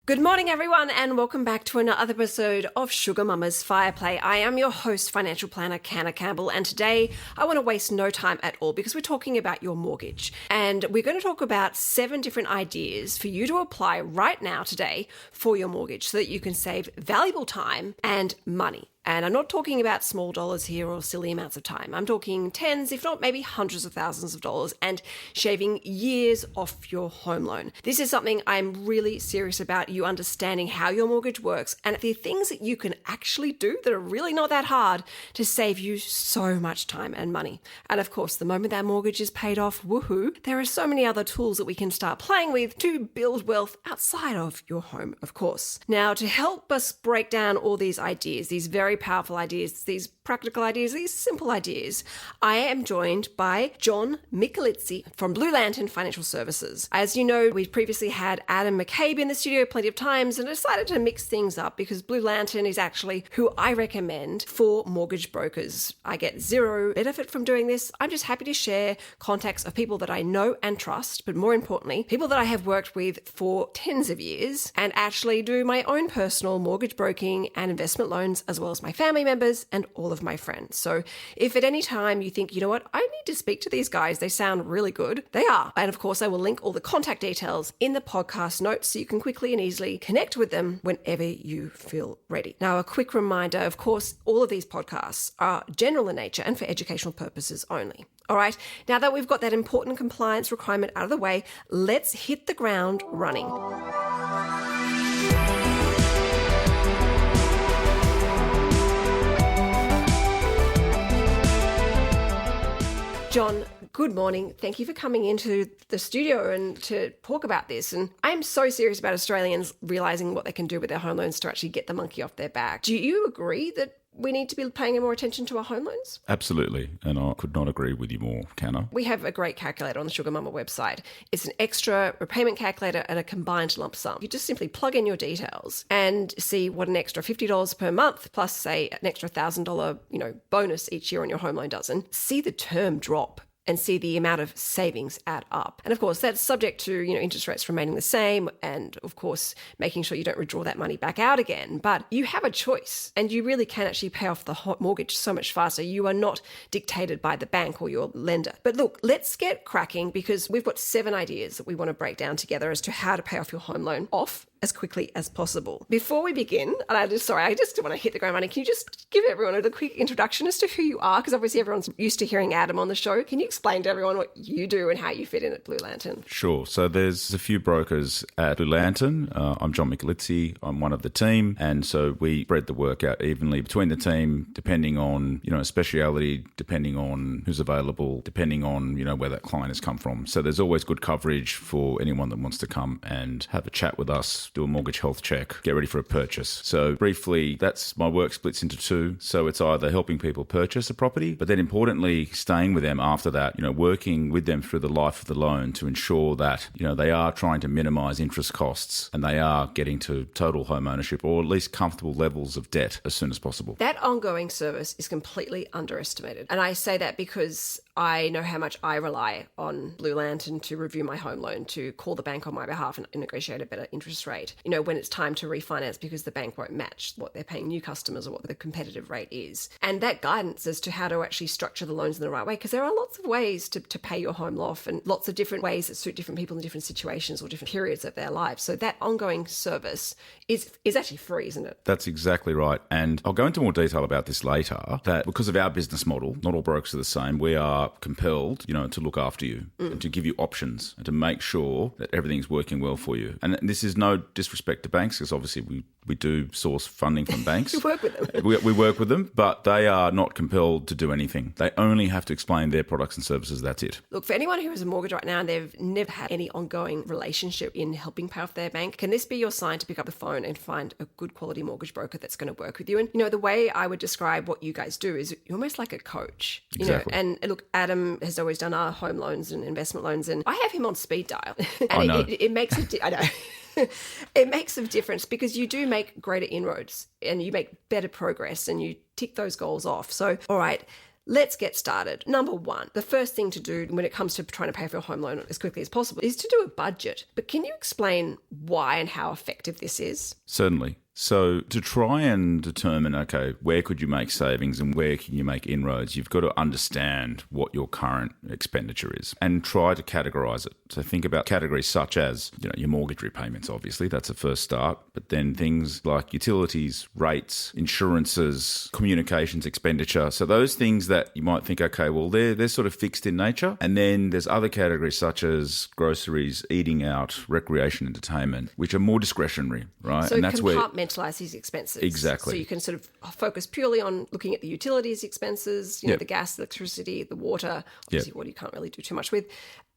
Good morning, everyone, and welcome back to another episode of Sugar Mama's Fireplay. I am your host, financial planner Canna Campbell, and today I want to waste no time at all because we're talking about your mortgage. And we're going to talk about 7 different ideas for you to apply right now today for your mortgage so that you can save valuable time and money. And I'm not talking about small dollars here or silly amounts of time. I'm talking tens, if not maybe hundreds of thousands of dollars and shaving years off your home loan. This is something I'm really serious about, you understanding how your mortgage works and the things that you can actually do that are really not that hard to save you so much time and money. And of course, the moment that mortgage is paid off, woohoo, there are so many other tools that we can start playing with to build wealth outside of your home, of course. Now, to help us break down all these ideas, these very powerful ideas, these practical ideas, these simple ideas, I am joined by John Micalizzi from Blue Lantern Financial Services. As you know, we've previously had Adam McCabe in the studio plenty of times and decided to mix things up because Blue Lantern is actually who I recommend for mortgage brokers. I get zero benefit from doing this. I'm just happy to share contacts of people that I know and trust, but more importantly, people that I have worked with for tens of years and actually do my own personal mortgage broking and investment loans as well as my family members and all of my friends. So if at any time you think, you know what, I need to speak to these guys, they sound really good, they are. And of course, I will link all the contact details in the podcast notes so you can quickly and easily connect with them whenever you feel ready. Now, a quick reminder, of course, all of these podcasts are general in nature and for educational purposes only. All right, now that we've got that important compliance requirement out of the way, let's hit the ground running. John, good morning. Thank you for coming into the studio and to talk about this. And I'm so serious about Australians realising what they can do with their home loans to actually get the monkey off their back. Do you agree that we need to be paying more attention to our home loans? Absolutely, and I could not agree with you more, Canna. We have a great calculator on the Sugar Mama website. It's an extra repayment calculator and a combined lump sum. You just simply plug in your details and see what an extra $50 per month plus, say, an extra $1,000, bonus each year on your home loan does, and see the term drop and see the amount of savings add up. And of course, that's subject to, interest rates remaining the same and of course, making sure you don't withdraw that money back out again. But you have a choice and you really can actually pay off the mortgage so much faster. You are not dictated by the bank or your lender. But look, let's get cracking because we've got 7 ideas that we want to break down together as to how to pay off your home loan off as quickly as possible. Before we begin, and I just want to hit the ground running. Can you just give everyone a quick introduction as to who you are? Because obviously everyone's used to hearing Adam on the show. Can you explain to everyone what you do and how you fit in at Blue Lantern? Sure. So there's a few brokers at Blue Lantern. I'm John Micalizzi. I'm one of the team. And so we spread the work out evenly between the team, depending on, speciality, depending on who's available, depending on, where that client has come from. So there's always good coverage for anyone that wants to come and have a chat with us, do a mortgage health check, get ready for a purchase. So briefly, that's my work splits into 2. So it's either helping people purchase a property, but then importantly, staying with them after that, working with them through the life of the loan to ensure that, they are trying to minimize interest costs and they are getting to total home ownership or at least comfortable levels of debt as soon as possible. That ongoing service is completely underestimated. And I say that because I know how much I rely on Blue Lantern to review my home loan, to call the bank on my behalf and negotiate a better interest rate, when it's time to refinance because the bank won't match what they're paying new customers or what the competitive rate is. And that guidance as to how to actually structure the loans in the right way, because there are lots of ways to pay your home off and lots of different ways that suit different people in different situations or different periods of their lives. So that ongoing service is actually free, isn't it? That's exactly right. And I'll go into more detail about this later, that because of our business model, not all brokers are the same, we are compelled, to look after you and to give you options and to make sure that everything's working well for you. And this is no disrespect to banks, because obviously we do source funding from banks. You work with them. We work with them, but they are not compelled to do anything. They only have to explain their products and services. That's it. Look, for anyone who has a mortgage right now and they've never had any ongoing relationship in helping pay off their bank, can this be your sign to pick up the phone and find a good quality mortgage broker that's going to work with you? And, the way I would describe what you guys do is you're almost like a coach. Exactly. And look, Adam has always done our home loans and investment loans, and I have him on speed dial. And I know. It makes a I know. It makes a difference because you do make greater inroads and you make better progress and you tick those goals off. So, all right, let's get started. Number one, the first thing to do when it comes to trying to pay for a home loan as quickly as possible is to do a budget. But can you explain why and how effective this is? Certainly. So to try and determine, okay, where could you make savings and where can you make inroads, you've got to understand what your current expenditure is and try to categorize it. So think about categories such as, your mortgage repayments, obviously, that's a first start, but then things like utilities, rates, insurances, communications expenditure. So those things that you might think, okay, well, they're sort of fixed in nature. And then there's other categories such as groceries, eating out, recreation, entertainment, which are more discretionary, right? So and that's where compartmentalize these expenses. Exactly. So you can sort of focus purely on looking at the utilities expenses, the gas, electricity, the water, obviously water you can't really do too much with.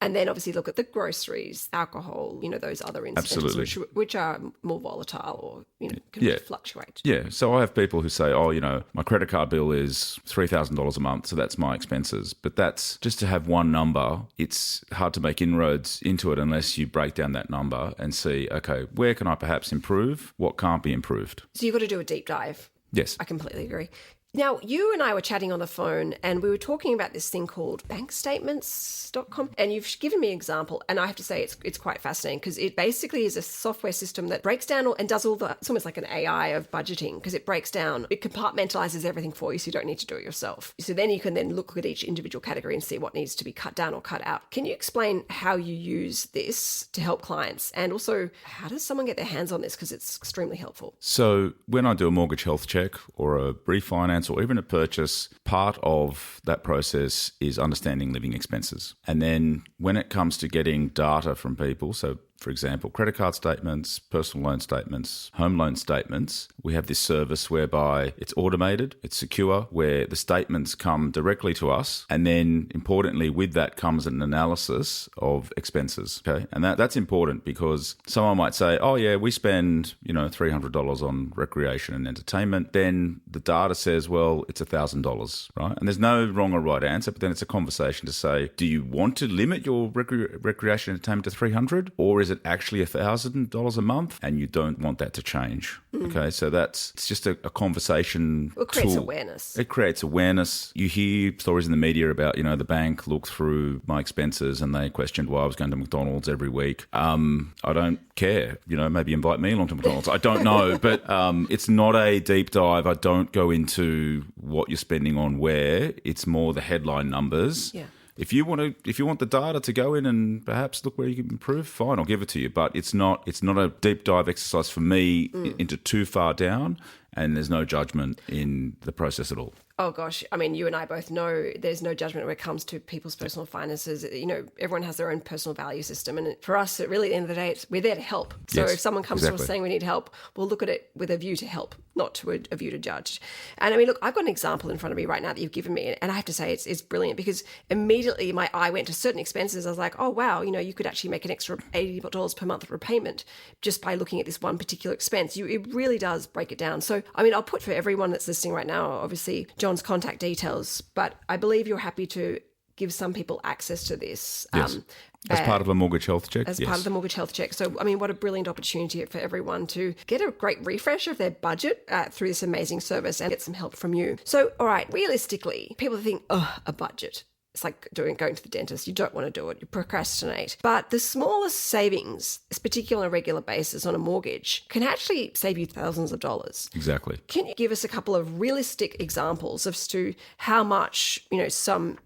And then obviously look at the groceries, alcohol, those other expenses which are more volatile or, can fluctuate. Yeah. So I have people who say, my credit card bill is $3,000 a month, so that's my expenses. But that's just to have one number. It's hard to make inroads into it unless you break down that number and see, okay, where can I perhaps improve? What can't be improved? So you've got to do a deep dive. Yes. I completely agree. Now, you and I were chatting on the phone and we were talking about this thing called bankstatements.com, and you've given me an example, and I have to say it's quite fascinating because it basically is a software system that breaks down and does it's almost like an AI of budgeting because it breaks down, it compartmentalizes everything for you so you don't need to do it yourself. So then you can then look at each individual category and see what needs to be cut down or cut out. Can you explain how you use this to help clients, and also how does someone get their hands on this because it's extremely helpful? So when I do a mortgage health check or a refinance or even a purchase, part of that process is understanding living expenses. And then when it comes to getting data from people, so for example, credit card statements, personal loan statements, home loan statements, we have this service whereby it's automated, it's secure, where the statements come directly to us. And then importantly, with that comes an analysis of expenses. Okay. And that's important because someone might say, oh yeah, we spend, $300 on recreation and entertainment. Then the data says, well, it's $1,000, right? And there's no wrong or right answer, but then it's a conversation to say, do you want to limit your recreation and entertainment to $300, or is it actually $1,000 a month and you don't want that to change? Okay, so it's just a conversation It creates tool. awareness. It creates awareness. You hear stories in the media about, the bank looked through my expenses and they questioned why I was going to McDonald's every week. I don't care. Maybe invite me along to McDonald's. I don't know, but it's not a deep dive. I don't go into what you're spending on where. It's more the headline numbers. Yeah. If you want the data to go in and perhaps look where you can improve, fine, I'll give it to you. But it's not a deep dive exercise for me into too far down, and there's no judgment in the process at all. Oh gosh, I mean, you and I both know there's no judgment when it comes to people's personal finances. Everyone has their own personal value system, and for us, at the end of the day, we're there to help. So Yes, if someone comes to us saying we need help, we'll look at it with a view to help, not to a view to judge. And I mean, look, I've got an example in front of me right now that you've given me, and I have to say it's brilliant because immediately my eye went to certain expenses. I was like, oh wow, you could actually make an extra $80 per month repayment just by looking at this one particular expense. It really does break it down. So I mean, I'll put for everyone that's listening right now, obviously John's contact details, but I believe you're happy to give some people access to this. Yes. As part of a mortgage health check? As part of the mortgage health check. So, I mean, what a brilliant opportunity for everyone to get a great refresh of their budget through this amazing service and get some help from you. So, all right, realistically, people think, a budget. It's like going to the dentist. You don't want to do it. You procrastinate. But the smallest savings, particularly on a regular basis on a mortgage, can actually save you thousands of dollars. Exactly. Can you give us a couple of realistic examples as to how much, some,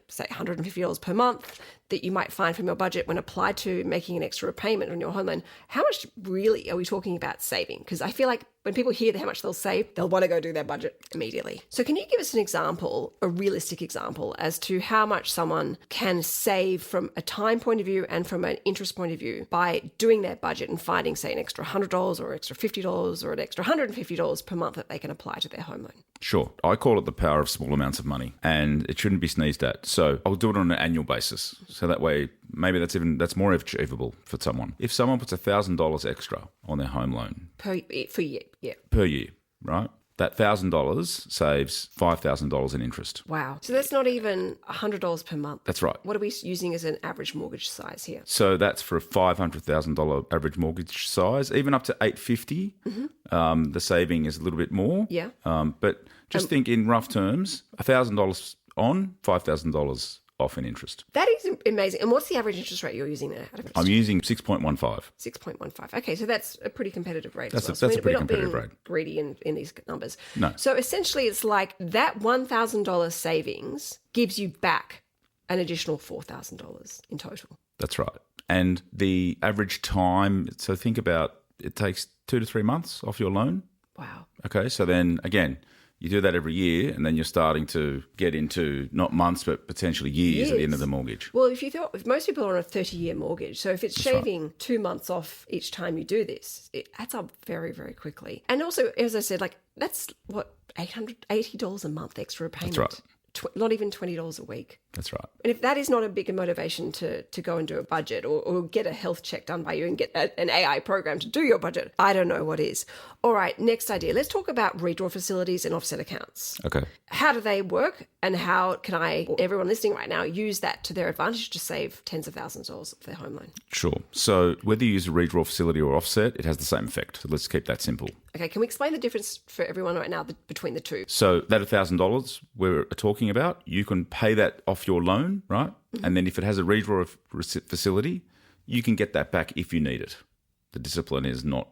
say $150 per month that you might find from your budget when applied to making an extra repayment on your home loan? How much really are we talking about saving? Because I feel like when people hear how much they'll save, they'll want to go do their budget immediately. So can you give us an example, a realistic example, as to how much someone can save from a time point of view and from an interest point of view by doing their budget and finding, say, an extra $100 or extra $50 or an extra $150 per month that they can apply to their home loan? Sure. I call it the power of small amounts of money, and it shouldn't be sneezed at. So I'll do it on an annual basis. So that way, maybe that's more achievable for someone. If someone puts $1,000 extra on their home loan Per year, yeah. per year, right? That $1,000 saves $5,000 in interest. Wow. So that's not even $100 per month. That's right. What are we using as an average mortgage size here? So that's for a $500,000 average mortgage size, even up to $850. The saving is a little bit more. Yeah. But just think in rough terms, $1,000 on, $5,000 off in interest. That is amazing. And what's the average interest rate you're using there? I'm using 6.15. 6.15. Okay, so that's a pretty competitive rate. That's as well. a pretty competitive We're not rate. being greedy in these numbers. No. So essentially, it's like that $1,000 savings gives you back an additional $4,000 in total. That's right. And the average time, so think about it takes 2 to 3 months off your loan. Wow. Okay, so then again, you do that every year, and then you're starting to get into not months, but potentially years at the end of the mortgage. Well, if most people are on a 30-year mortgage, so if it's shaving 2 months off each time you do this, it adds up very, very quickly. And also, as I said, like that's what, $880 a month extra payment. That's right. Not even $20 a week. That's right. And if that is not a bigger motivation to go and do a budget or get a health check done by you and get an AI program to do your budget, I don't know what is. All right, next idea. Let's talk about redraw facilities and offset accounts. Okay. How do they work, and how can everyone listening right now, use that to their advantage to save tens of thousands of dollars for their home loan? Sure. So whether you use a redraw facility or offset, it has the same effect. So let's keep that simple. Okay, can we explain the difference for everyone right now between the two? So that $1,000 we're talking about, you can pay that off your loan, right? Mm-hmm. And then if it has a redraw facility, you can get that back if you need it. The discipline is not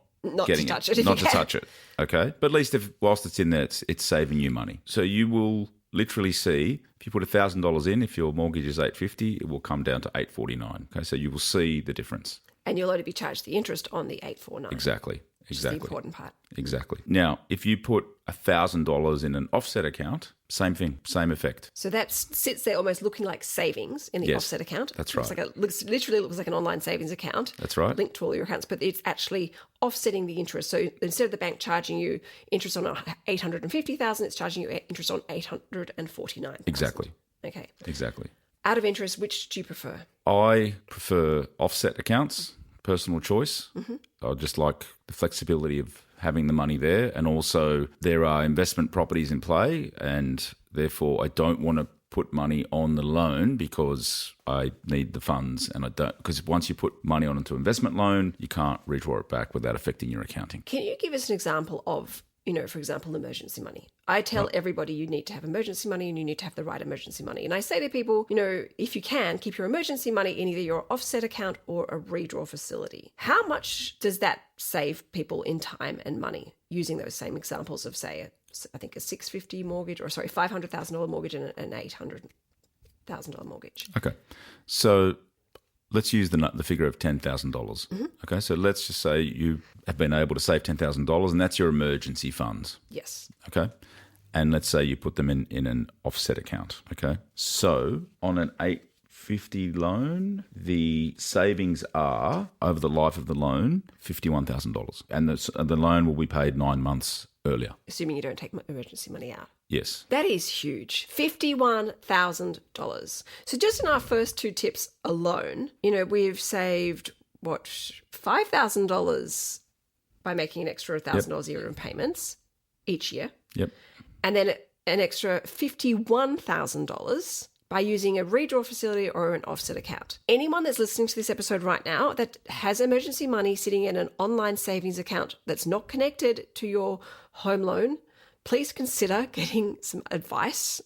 getting to touch it. Not to touch it, okay? But at least whilst it's in there, it's saving you money. So you will literally see, if you put $1,000 in, if your mortgage is $850, it will come down to $849. Okay, so you will see the difference. And you'll only be charged the interest on the $849. Exactly. Which is the important part. Exactly. Now, if you put $1,000 in an offset account, same thing, same effect. So that sits there almost looking like savings in the offset account. That's right. Literally looks like an online savings account. That's right. Linked to all your accounts, but it's actually offsetting the interest. So instead of the bank charging you interest on $850,000, it's charging you interest on $849,000. Exactly. Okay. Exactly. Out of interest, which do you prefer? I prefer offset accounts. Personal choice. Mm-hmm. I just like the flexibility of having the money there, and also there are investment properties in play, and therefore I don't want to put money on the loan because I need the funds, and I don't, because once you put money on into investment loan, you can't redraw it back without affecting your accounting. Can you give us an example of, for example, emergency money? I tell everybody you need to have emergency money and you need to have the right emergency money. And I say to people, if you can, keep your emergency money in either your offset account or a redraw facility. How much does that save people in time and money using those same examples of, say, I think a $500,000 mortgage and an $800,000 mortgage? Okay. So let's use the figure of $10,000. Mm-hmm. Okay, so let's just say you have been able to save $10,000 and that's your emergency funds. Yes. Okay. And let's say you put them in an offset account. Okay. So on an $850 loan, the savings are, over the life of the loan, $51,000. And the loan will be paid 9 months earlier. Assuming you don't take emergency money out. Yes. That is huge. $51,000. So just in our first two tips alone, we've saved, $5,000 by making an extra $1,000 a year in payments each year. Yep. And then an extra $51,000 by using a redraw facility or an offset account. Anyone that's listening to this episode right now that has emergency money sitting in an online savings account that's not connected to your home loan, please consider getting some advice,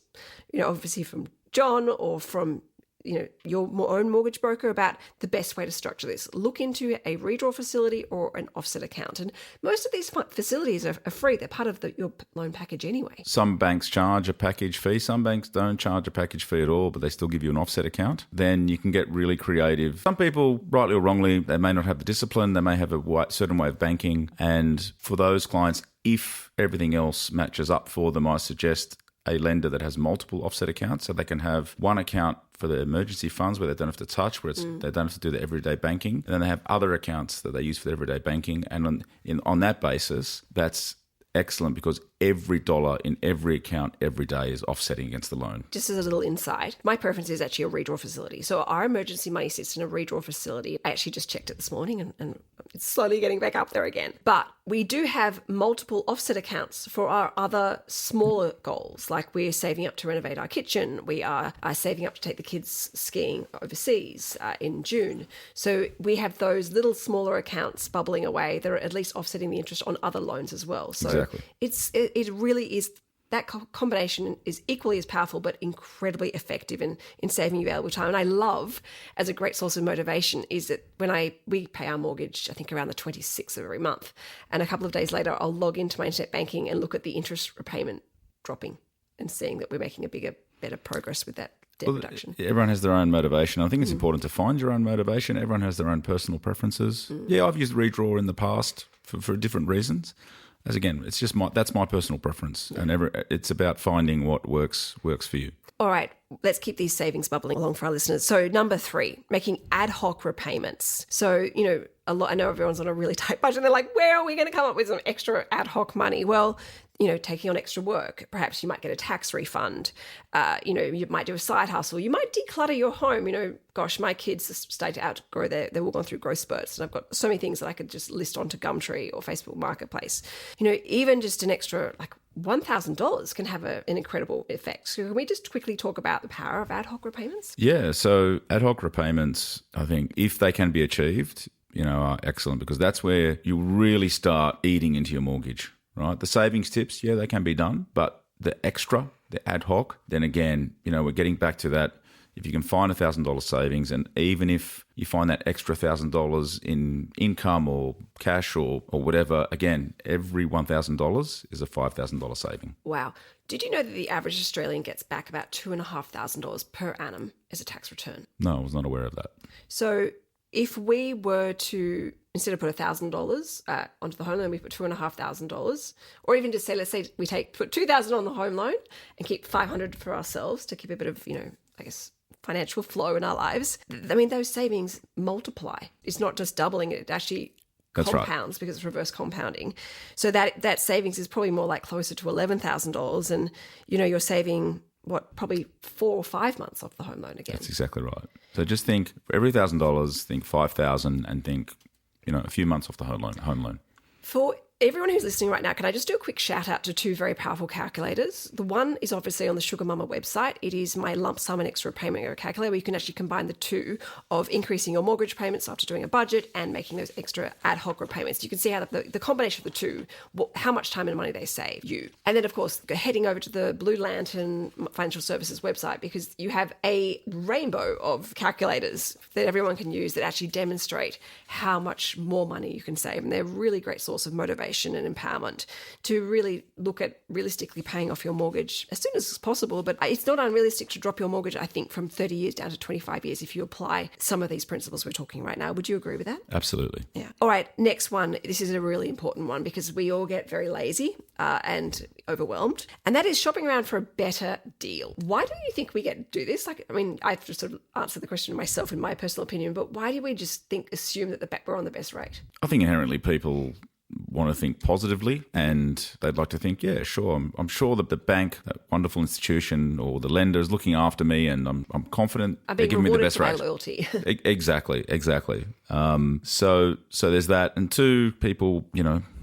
obviously from John or from your own mortgage broker about the best way to structure this. Look into a redraw facility or an offset account. And most of these facilities are free. They're part of your loan package anyway. Some banks charge a package fee. Some banks don't charge a package fee at all, but they still give you an offset account. Then you can get really creative. Some people, rightly or wrongly, they may not have the discipline. They may have a certain way of banking. And for those clients, if everything else matches up for them, I suggest a lender that has multiple offset accounts, so they can have one account for the emergency funds where they don't have to touch, where they don't have to do the everyday banking. And then they have other accounts that they use for the everyday banking. And on that basis, that's excellent because every dollar in every account every day is offsetting against the loan. Just as a little insight, my preference is actually a redraw facility. So our emergency money sits in a redraw facility. I actually just checked it this morning and it's slowly getting back up there again. But we do have multiple offset accounts for our other smaller goals, like we're saving up to renovate our kitchen. We are saving up to take the kids skiing overseas in June. So we have those little smaller accounts bubbling away that are at least offsetting the interest on other loans as well. So exactly. It really is that combination is equally as powerful but incredibly effective in saving you valuable time. And I love, as a great source of motivation, is that when we pay our mortgage, I think around the 26th of every month, and a couple of days later I'll log into my internet banking and look at the interest repayment dropping and seeing that we're making better progress with that debt reduction. Everyone has their own motivation. I think it's important to find your own motivation. Everyone has their own personal preferences. Yeah, I've used redraw in the past for different reasons. As again, it's just that's my personal preference, and it's about finding what works for you. All right, let's keep these savings bubbling along for our listeners. So number 3, making ad hoc repayments. So, I know everyone's on a really tight budget and they're like, where are we going to come up with some extra ad hoc money? Well, taking on extra work. Perhaps you might get a tax refund. You might do a side hustle. You might declutter your home. Gosh, my kids are starting to outgrow they've all gone through growth spurts, and I've got so many things that I could just list onto Gumtree or Facebook Marketplace. Even just an extra $1,000 can have an incredible effect. So can we just quickly talk about the power of ad hoc repayments? Yeah, so ad hoc repayments, I think, if they can be achieved, are excellent, because that's where you really start eating into your mortgage. Right, the savings tips, yeah, they can be done, but the extra, the ad hoc, then again, we're getting back to that. If you can find $1,000 savings, and even if you find that extra $1,000 in income or cash or whatever, again, every $1,000 is a $5,000 saving. Wow. Did you know that the average Australian gets back about $2,500 per annum as a tax return? No, I was not aware of that. So if we were to, instead of put $1,000 onto the home loan, we put $2,500, or even just say, let's say we put $2,000 on the home loan and keep $500 for ourselves to keep a bit of, financial flow in our lives. I mean, those savings multiply. It's not just doubling; it actually compounds because it's reverse compounding. So that savings is probably more like closer to $11,000, and you're saving probably 4 or 5 months off the home loan again. That's exactly right. So just think, for every $1,000, think $5,000, and think, a few months off the home loan. For everyone who's listening right now, can I just do a quick shout out to 2 very powerful calculators? The one is obviously on the Sugar Mama website. It is my lump sum and extra payment calculator, where you can actually combine the two of increasing your mortgage payments after doing a budget and making those extra ad hoc repayments. You can see how the combination of the two, how much time and money they save you. And then, of course, heading over to the Blue Lantern Financial Services website, because you have a rainbow of calculators that everyone can use that actually demonstrate how much more money you can save. And they're a really great source of motivation and empowerment to really look at realistically paying off your mortgage as soon as possible. But it's not unrealistic to drop your mortgage, I think, from 30 years down to 25 years if you apply some of these principles we're talking right now. Would you agree with that? Absolutely. Yeah. All right, next one. This is a really important one because we all get very lazy and overwhelmed, and that is shopping around for a better deal. Why do you think we do this? I have to sort of answer the question myself in my personal opinion, but why do we just assume that we're on the best rate? I think inherently people want to think positively, and they'd like to think, yeah, sure, I'm sure that the bank, that wonderful institution, or the lender is looking after me, and I'm confident they're giving me the best rate. Loyalty. Exactly. So there's that, and 2, people,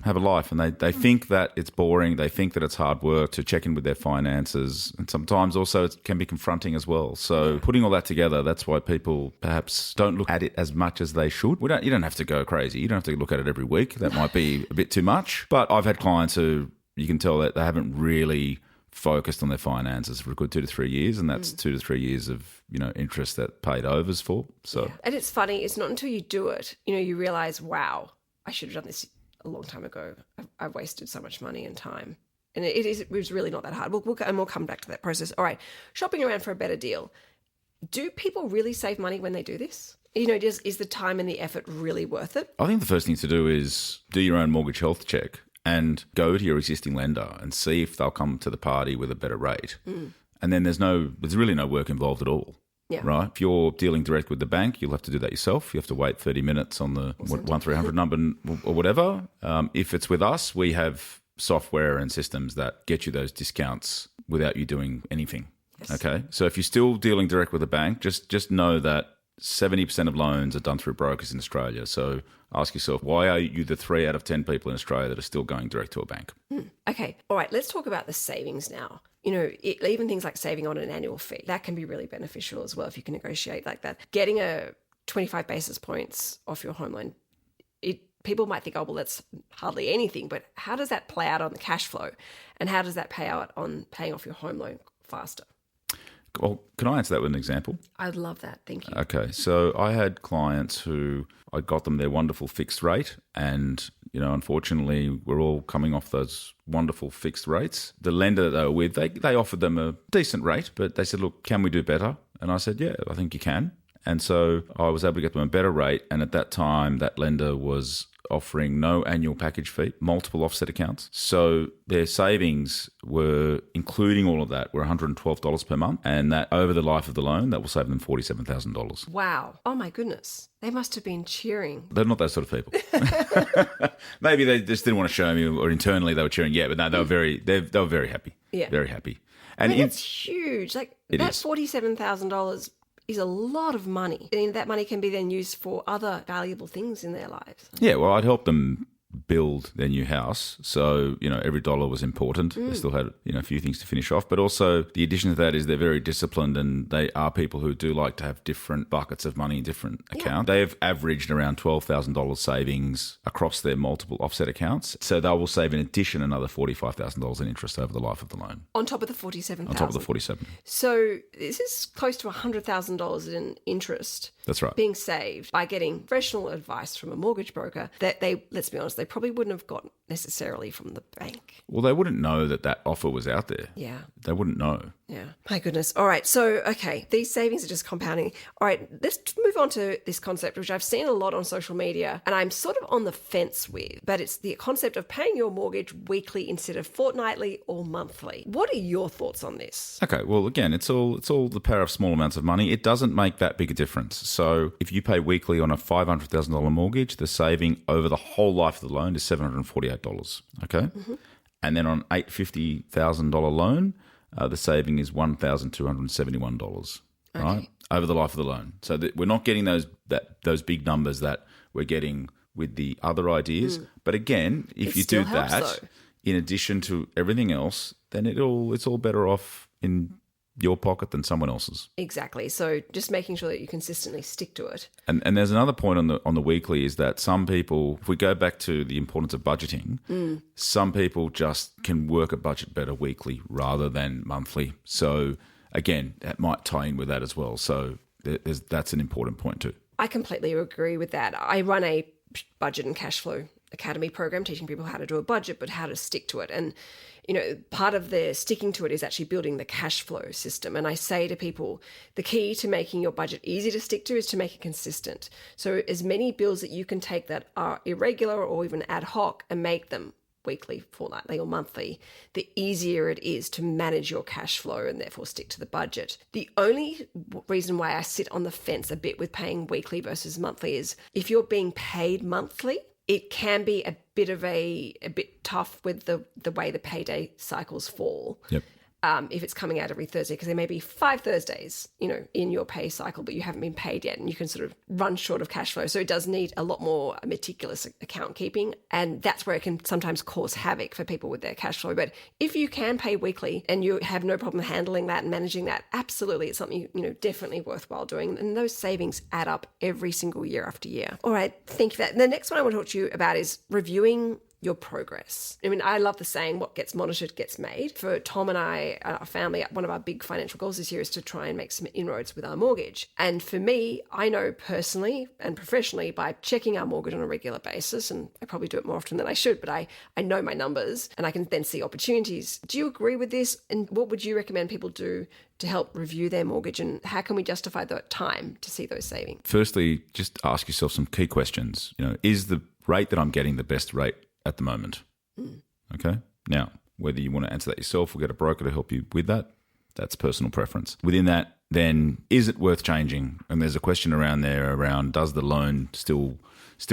have a life, and they think that it's boring. They think that it's hard work to check in with their finances, and sometimes also it can be confronting as well. So putting all that together, that's why people perhaps don't look at it as much as they should. You don't have to go crazy. You don't have to look at it every week. That might be a bit too much. But I've had clients who you can tell that they haven't really focused on their finances for a good 2 to 3 years, and that's 2 to 3 years of interest that paid overs for. So and it's funny. It's not until you do it, you realize, wow, I should have done this a long time ago. I've wasted so much money and time. And it was really not that hard. We'll come back to that process. All right, shopping around for a better deal. Do people really save money when they do this? Is the time and the effort really worth it? I think the first thing to do is do your own mortgage health check and go to your existing lender and see if they'll come to the party with a better rate. And then there's really no work involved at all. Yeah. Right. If you're dealing direct with the bank, you'll have to do that yourself. You have to wait 30 minutes on the 1-300 number or whatever. If it's with us, we have software and systems that get you those discounts without you doing anything. Yes. Okay. So if you're still dealing direct with the bank, just know that 70% of loans are done through brokers in Australia. So ask yourself, why are you the 3 out of 10 people in Australia that are still going direct to a bank? Okay. All right. Let's talk about the savings now. Even things like saving on an annual fee, that can be really beneficial as well if you can negotiate like that. Getting a 25 basis points off your home loan, it people might think, oh, well, that's hardly anything, but how does that play out on the cash flow? And how does that pay out on paying off your home loan faster? Well, can I answer that with an example? I'd love that. Thank you. Okay. So I had clients who I got them their wonderful fixed rate, and, unfortunately, we're all coming off those wonderful fixed rates. The lender that they were with, they offered them a decent rate, but they said, look, can we do better? And I said, yeah, I think you can. And so I was able to get them a better rate. And at that time, that lender was offering no annual package fee, multiple offset accounts. So their savings were, including all of that, were $112 per month. And that over the life of the loan, that will save them $47,000. Wow. Oh my goodness. They must have been cheering. They're not those sort of people. Maybe they just didn't want to show me, or internally they were cheering. Yeah, but no, they were very happy. Yeah. Very happy. And it's huge. Like it that is. $47,000 is a lot of money. And that money can be then used for other valuable things in their lives. Yeah, well, I'd help them build their new house. So, every dollar was important. They still had, a few things to finish off. But also the addition to that is they're very disciplined, and they are people who do like to have different buckets of money in different accounts. They've averaged around $12,000 savings across their multiple offset accounts. So they will save in addition another $45,000 in interest over the life of the loan. On top of the $47,000. On top of the $47,000. So this is close to $100,000 in interest. That's right. Being saved by getting professional advice from a mortgage broker that let's be honest, they probably wouldn't have got necessarily from the bank. Well, they wouldn't know that offer was out there. Yeah. They wouldn't know. Yeah. My goodness. All right. So, okay, these savings are just compounding. All right, let's move on to this concept, which I've seen a lot on social media and I'm sort of on the fence with, but it's the concept of paying your mortgage weekly instead of fortnightly or monthly. What are your thoughts on this? Okay. Well, again, it's all the power of small amounts of money. It doesn't make that big a difference. So if you pay weekly on a $500,000 mortgage, the saving over the whole life of the loan is $748. Okay. Mm-hmm. And then on an $850,000 loan, the saving is $1,271, right, over the life of the loan. So that we're not getting those big numbers that we're getting with the other ideas. But again, if you do that, in addition to everything else, then it's all better off in your pocket than someone else's. Exactly. So just making sure that you consistently stick to it. And there's another point on the weekly is that some people, if we go back to the importance of budgeting, some people just can work a budget better weekly rather than monthly. So again, that might tie in with that as well. So that's an important point too. I completely agree with that. I run a budget and cash flow academy program teaching people how to do a budget, but how to stick to it. And part of the sticking to it is actually building the cash flow system. And I say to people, the key to making your budget easy to stick to is to make it consistent. So as many bills that you can take that are irregular or even ad hoc and make them weekly, fortnightly or monthly, the easier it is to manage your cash flow and therefore stick to the budget. The only reason why I sit on the fence a bit with paying weekly versus monthly is if you're being paid monthly, it can be a bit tough with the way the payday cycles fall. Yep. If it's coming out every Thursday, because there may be 5 Thursdays, in your pay cycle, but you haven't been paid yet and you can sort of run short of cash flow. So it does need a lot more meticulous account keeping. And that's where it can sometimes cause havoc for people with their cash flow. But if you can pay weekly and you have no problem handling that and managing that, absolutely, it's something, definitely worthwhile doing. And those savings add up every single year after year. All right. Thank you for that. The next one I want to talk to you about is reviewing your progress. I mean, I love the saying, what gets monitored gets made. For Tom and I, our family, one of our big financial goals this year is to try and make some inroads with our mortgage. And for me, I know personally and professionally by checking our mortgage on a regular basis, and I probably do it more often than I should, but I know my numbers and I can then see opportunities. Do you agree with this? And what would you recommend people do to help review their mortgage, and how can we justify the time to see those savings? Firstly, just ask yourself some key questions. Is the rate that I'm getting the best rate at the moment? Okay. Now, whether you want to answer that yourself or get a broker to help you with that, that's personal preference. Within that, then, is it worth changing? And there's a question around there around, does the loan still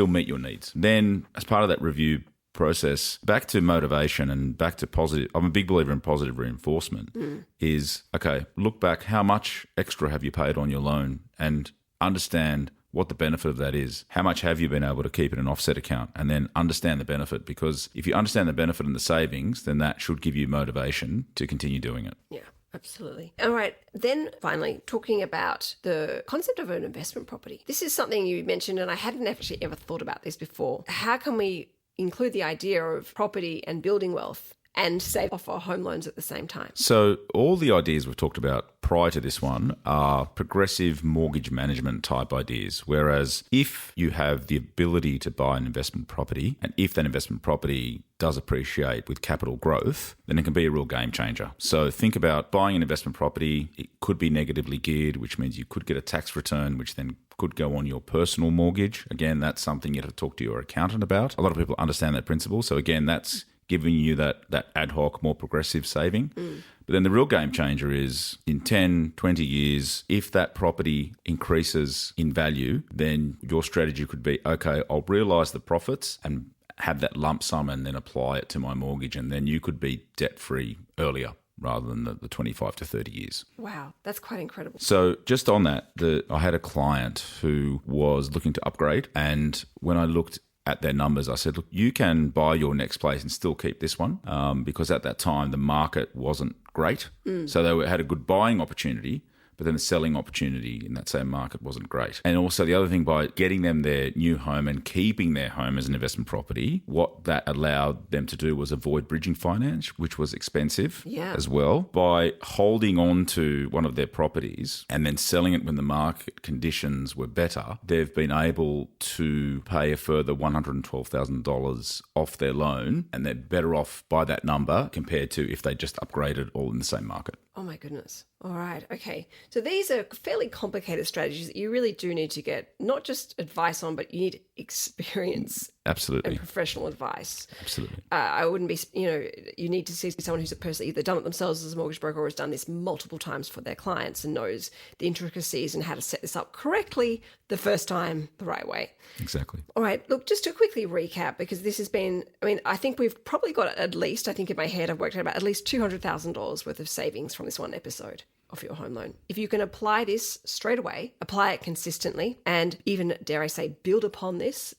meet your needs? Then, as part of that review process, back to motivation and back to positive. I'm a big believer in positive reinforcement. Is, okay, look back, how much extra have you paid on your loan, and understand what the benefit of that is. How much have you been able to keep in an offset account, and then understand the benefit, because if you understand the benefit and the savings, then that should give you motivation to continue doing it. Yeah. Absolutely. All right. Then finally, talking about the concept of an investment property. This is something you mentioned, and I hadn't actually ever thought about this before. How can we include the idea of property and building wealth and save off our home loans at the same time? So all the ideas we've talked about prior to this one are progressive mortgage management type ideas. Whereas if you have the ability to buy an investment property, and if that investment property does appreciate with capital growth, then it can be a real game changer. So think about buying an investment property. It could be negatively geared, which means you could get a tax return, which then could go on your personal mortgage. Again, that's something you have to talk to your accountant about. A lot of people understand that principle. So again, that's giving you that ad hoc, more progressive saving. But then the real game changer is in 10, 20 years, if that property increases in value, then your strategy could be, okay, I'll realise the profits and have that lump sum and then apply it to my mortgage. And then you could be debt-free earlier rather than the 25 to 30 years. Wow, that's quite incredible. So just on that, I had a client who was looking to upgrade. And when I looked at their numbers, I said, look, you can buy your next place and still keep this one because at that time the market wasn't great. So they had a good buying opportunity, but then the selling opportunity in that same market wasn't great. And also the other thing, by getting them their new home and keeping their home as an investment property, what that allowed them to do was avoid bridging finance, which was expensive as well. By holding on to one of their properties and then selling it when the market conditions were better, they've been able to pay a further $112,000 off their loan, and they're better off by that number compared to if they just upgraded all in the same market. Oh my goodness. All right. Okay. So these are fairly complicated strategies that you really do need to get not just advice on, but you need experience. Absolutely. And professional advice. Absolutely. I wouldn't be, you need to see someone who's a person either done it themselves as a mortgage broker or has done this multiple times for their clients and knows the intricacies and how to set this up correctly the first time the right way. Exactly. All right. Look, just to quickly recap, because this has been, I think we've probably got at least, I think in my head, I've worked out about at least $200,000 worth of savings from this one episode of your home loan. If you can apply this straight away, apply it consistently, and even, dare I say, build upon this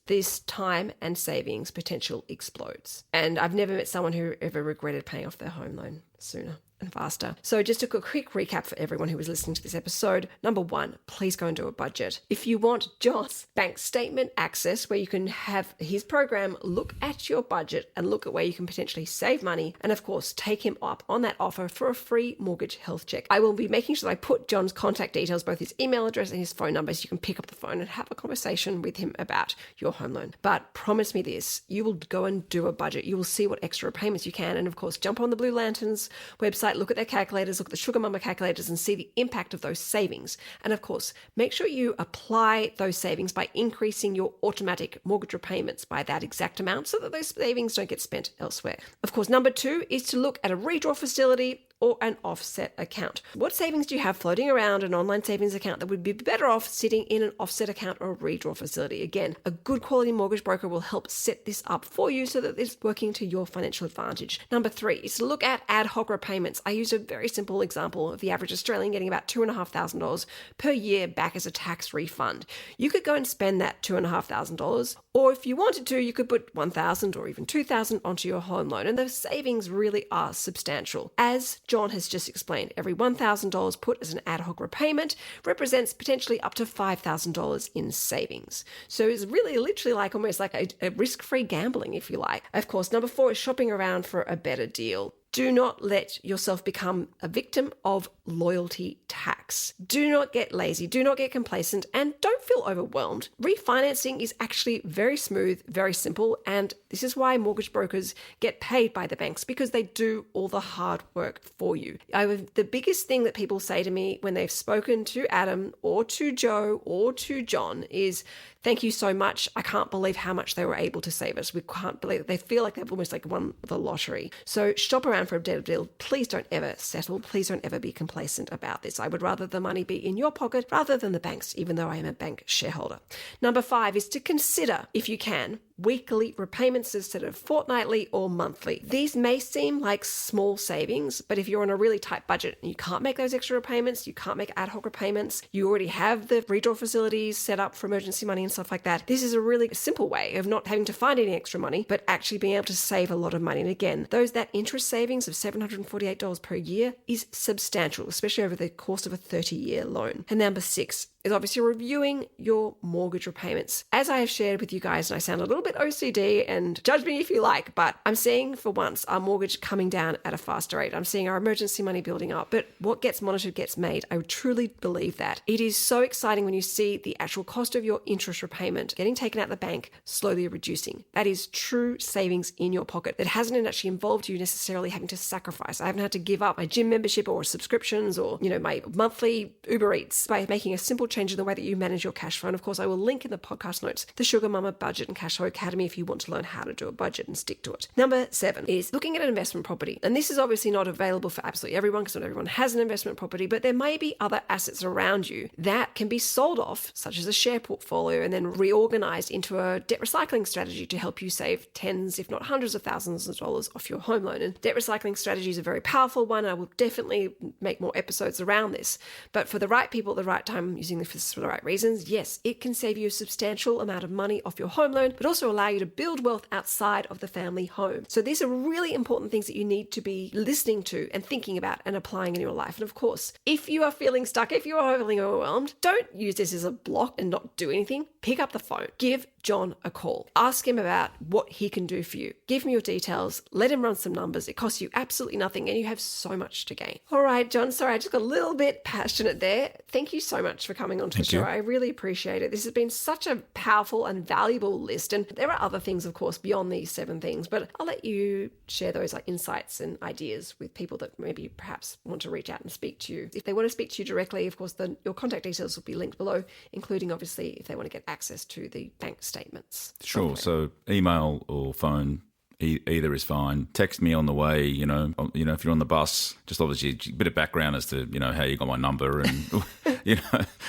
time and savings potential explodes. And I've never met someone who ever regretted paying off their home loan sooner and faster. So just a quick recap for everyone who was listening to this episode. Number one, please go and do a budget. If you want John's bank statement access, where you can have his program look at your budget and look at where you can potentially save money, and of course, take him up on that offer for a free mortgage health check. I will be making sure that I put John's contact details, both his email address and his phone number, so you can pick up the phone and have a conversation with him about your home loan. But promise me this, you will go and do a budget. You will see what extra payments you can, and of course, jump on the Blue Lanterns website, look at their calculators, look at the Sugar Mama calculators and see the impact of those savings. And of course, make sure you apply those savings by increasing your automatic mortgage repayments by that exact amount so that those savings don't get spent elsewhere. Of course, number two is to look at a redraw facility or an offset account. What savings do you have floating around an online savings account that would be better off sitting in an offset account or a redraw facility? Again, a good quality mortgage broker will help set this up for you so that it's working to your financial advantage. Number three is to look at ad hoc repayments. I used a very simple example of the average Australian getting about $2,500 per year back as a tax refund. You could go and spend that $2,500, or if you wanted to, you could put $1,000 or even $2,000 onto your home loan, and those savings really are substantial. As John has just explained, every $1,000 put as an ad hoc repayment represents potentially up to $5,000 in savings. So it's really literally like almost like a risk-free gambling, if you like. Of course, number four is shopping around for a better deal. Do not let yourself become a victim of loyalty tax. Do not get lazy, do not get complacent, and don't feel overwhelmed. Refinancing is actually very smooth, very simple, and this is why mortgage brokers get paid by the banks, because they do all the hard work for you. The biggest thing that people say to me when they've spoken to Adam or to Joe or to John is, thank you so much. I can't believe how much they were able to save us. We can't believe it. They feel like they've almost like won the lottery. So shop around for a better deal. Please don't ever settle. Please don't ever be complacent about this. I would rather the money be in your pocket rather than the bank's, even though I am a bank shareholder. Number five is to consider, if you can, weekly repayments instead of fortnightly or monthly. These may seem like small savings, but if you're on a really tight budget and you can't make those extra repayments, you can't make ad hoc repayments, you already have the redraw facilities set up for emergency money and stuff like that, this is a really simple way of not having to find any extra money, but actually being able to save a lot of money. And again, that interest saving savings of $748 per year is substantial, especially over the course of a 30-year loan. And number 6 is obviously reviewing your mortgage repayments. As I have shared with you guys, and I sound a little bit OCD, and judge me if you like, but I'm seeing for once our mortgage coming down at a faster rate. I'm seeing our emergency money building up, but what gets monitored gets made. I truly believe that. It is so exciting when you see the actual cost of your interest repayment getting taken out of the bank slowly reducing. That is true savings in your pocket. That hasn't actually involved you necessarily having to sacrifice. I haven't had to give up my gym membership or subscriptions or, my monthly Uber Eats by making a simple change in the way that you manage your cash flow. And of course, I will link in the podcast notes the Sugar Mama Budget and Cash Flow Academy if you want to learn how to do a budget and stick to it. Number 7 is looking at an investment property. And this is obviously not available for absolutely everyone because not everyone has an investment property, but there may be other assets around you that can be sold off, such as a share portfolio, and then reorganized into a debt recycling strategy to help you save tens, if not hundreds of thousands of dollars off your home loan. And debt recycling strategy is a very powerful one. I will definitely make more episodes around this. But for the right people at the right time, using this for the right reasons, yes, it can save you a substantial amount of money off your home loan, but also allow you to build wealth outside of the family home. So these are really important things that you need to be listening to and thinking about and applying in your life. And of course, if you are feeling stuck, if you are feeling overwhelmed, don't use this as a block and not do anything. Pick up the phone. Give John a call. Ask him about what he can do for you. Give him your details. Let him run some numbers. It costs you absolutely nothing and you have so much to gain. All right, John, sorry, I just got a little bit passionate there. Thank you so much for coming on to the show. I really appreciate it. This has been such a powerful and valuable list. And there are other things, of course, beyond these 7 things, but I'll let you share those insights and ideas with people that maybe perhaps want to reach out and speak to you. If they want to speak to you directly, of course, your contact details will be linked below, including obviously if they want to get access to the bank statements. Sure. So email or phone, either is fine. Text me on the way, if you're on the bus, just obviously a bit of background as to, how you got my number and,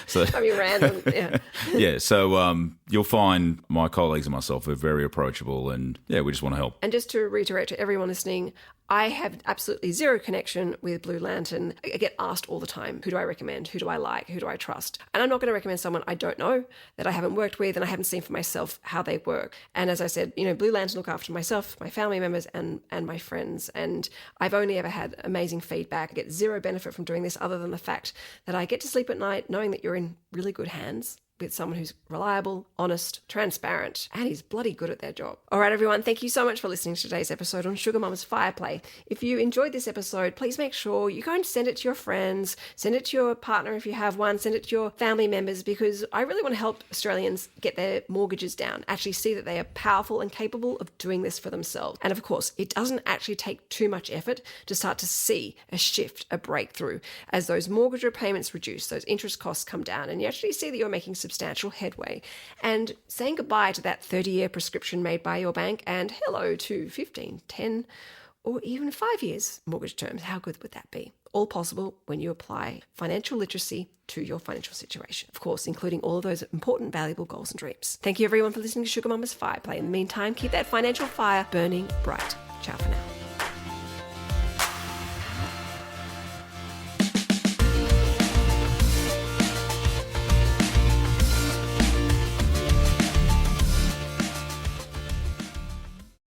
so. I mean, random, yeah. Yeah. So you'll find my colleagues and myself are very approachable and we just want to help. And just to reiterate to everyone listening, I have absolutely zero connection with Blue Lantern. I get asked all the time, who do I recommend? Who do I like? Who do I trust? And I'm not going to recommend someone I don't know, that I haven't worked with, and I haven't seen for myself how they work. And as I said, Blue Lantern look after myself, my family members, and my friends. And I've only ever had amazing feedback. I get zero benefit from doing this other than the fact that I get to sleep at night knowing that you're in really good hands with someone who's reliable, honest, transparent, and is bloody good at their job. All right, everyone, thank you so much for listening to today's episode on Sugar Mama's Fireplay. If you enjoyed this episode, please make sure you go and send it to your friends, send it to your partner if you have one, send it to your family members, because I really want to help Australians get their mortgages down, actually see that they are powerful and capable of doing this for themselves. And of course, it doesn't actually take too much effort to start to see a shift, a breakthrough, as those mortgage repayments reduce, those interest costs come down, and you actually see that you're making substantial headway and saying goodbye to that 30-year prescription made by your bank and hello to 15, 10, or even 5 years mortgage terms. How good would that be? All possible when you apply financial literacy to your financial situation. Of course, including all of those important, valuable goals and dreams. Thank you everyone for listening to Sugar Mama's Fireplay. In the meantime, keep that financial fire burning bright. Ciao for now.